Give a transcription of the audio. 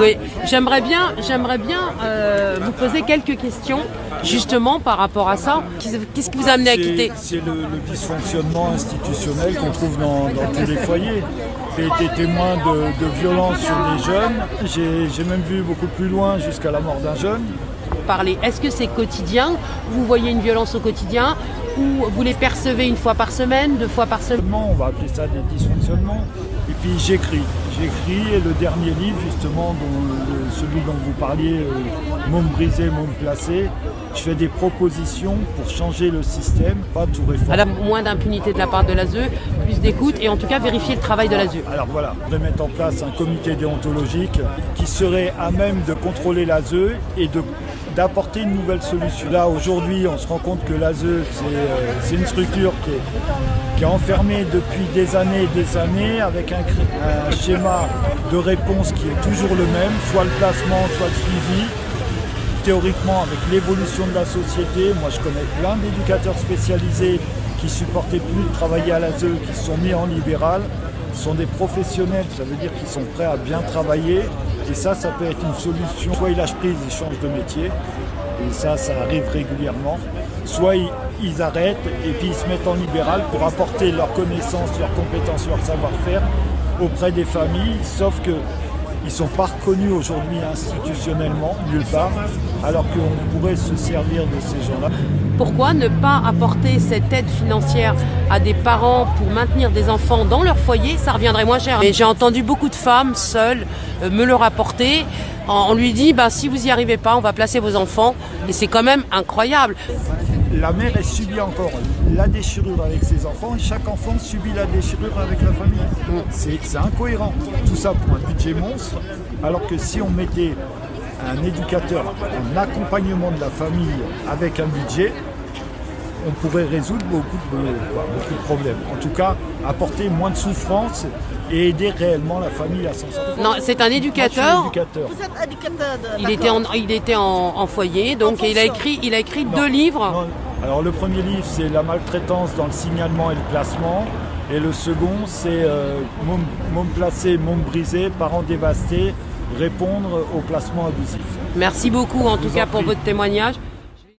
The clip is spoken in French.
Oui, j'aimerais bien vous poser quelques questions justement par rapport à ça. Qu'est-ce qui vous a amené à quitter? C'est le dysfonctionnement institutionnel qu'on trouve dans tous les foyers. J'ai été témoin de violences sur des jeunes. J'ai même vu beaucoup plus loin jusqu'à la mort d'un jeune. Parler. Est-ce que c'est quotidien? Vous voyez une violence au quotidien ou vous les percevez une fois par semaine, 2 fois par semaine? On va appeler ça des dysfonctionnements. Et puis j'écris. Et le dernier livre, justement, celui dont vous parliez, Môme brisé, môme placé, je fais des propositions pour changer le système, pas tout réformer. Alors, moins d'impunité de la part de l'ASE, plus d'écoute et en tout cas vérifier le travail de l'ASE. Alors voilà, de mettre en place un comité déontologique qui serait à même de contrôler l'ASE et d'apporter une nouvelle solution. Là, aujourd'hui, on se rend compte que l'ASE, c'est une structure qui est enfermée depuis des années avec un schéma de réponse qui est toujours le même, soit le placement, soit le suivi. Théoriquement, avec l'évolution de la société, moi je connais plein d'éducateurs spécialisés qui supportaient plus de travailler à l'ASE, qui se sont mis en libéral. Ce sont des professionnels, ça veut dire qu'ils sont prêts à bien travailler. Et ça peut être une solution. Soit ils lâchent prise, ils changent de métier. Et ça arrive régulièrement. Soit ils arrêtent et puis ils se mettent en libéral pour apporter leurs connaissances, leurs compétences, leur savoir-faire auprès des familles. Sauf qu'ils ne sont pas reconnus aujourd'hui institutionnellement, nulle part, alors qu'on pourrait se servir de ces gens-là. Pourquoi ne pas apporter cette aide financière à des parents pour maintenir des enfants dans leur foyer? Ça reviendrait moins cher. Et j'ai entendu beaucoup de femmes seules me le rapporter. On lui dit, si vous n'y arrivez pas, on va placer vos enfants. Et c'est quand même incroyable. La mère, elle subit encore la déchirure avec ses enfants et chaque enfant subit la déchirure avec la famille. C'est incohérent. Tout ça pour un budget monstre, alors que si on mettait un éducateur en accompagnement de la famille avec un budget, on pourrait résoudre beaucoup de problèmes. En tout cas, apporter moins de souffrance et aider réellement la famille à s'en sortir. Non, c'est un éducateur. Moi, je suis éducateur. Vous êtes éducateur. Il était en foyer, donc il a écrit 2 livres. Non. Alors le premier livre, c'est la maltraitance dans le signalement et le placement. Et le second, c'est môme placé, môme brisé, parents dévastés, répondre au placement abusif. Merci beaucoup en tout cas pour votre témoignage.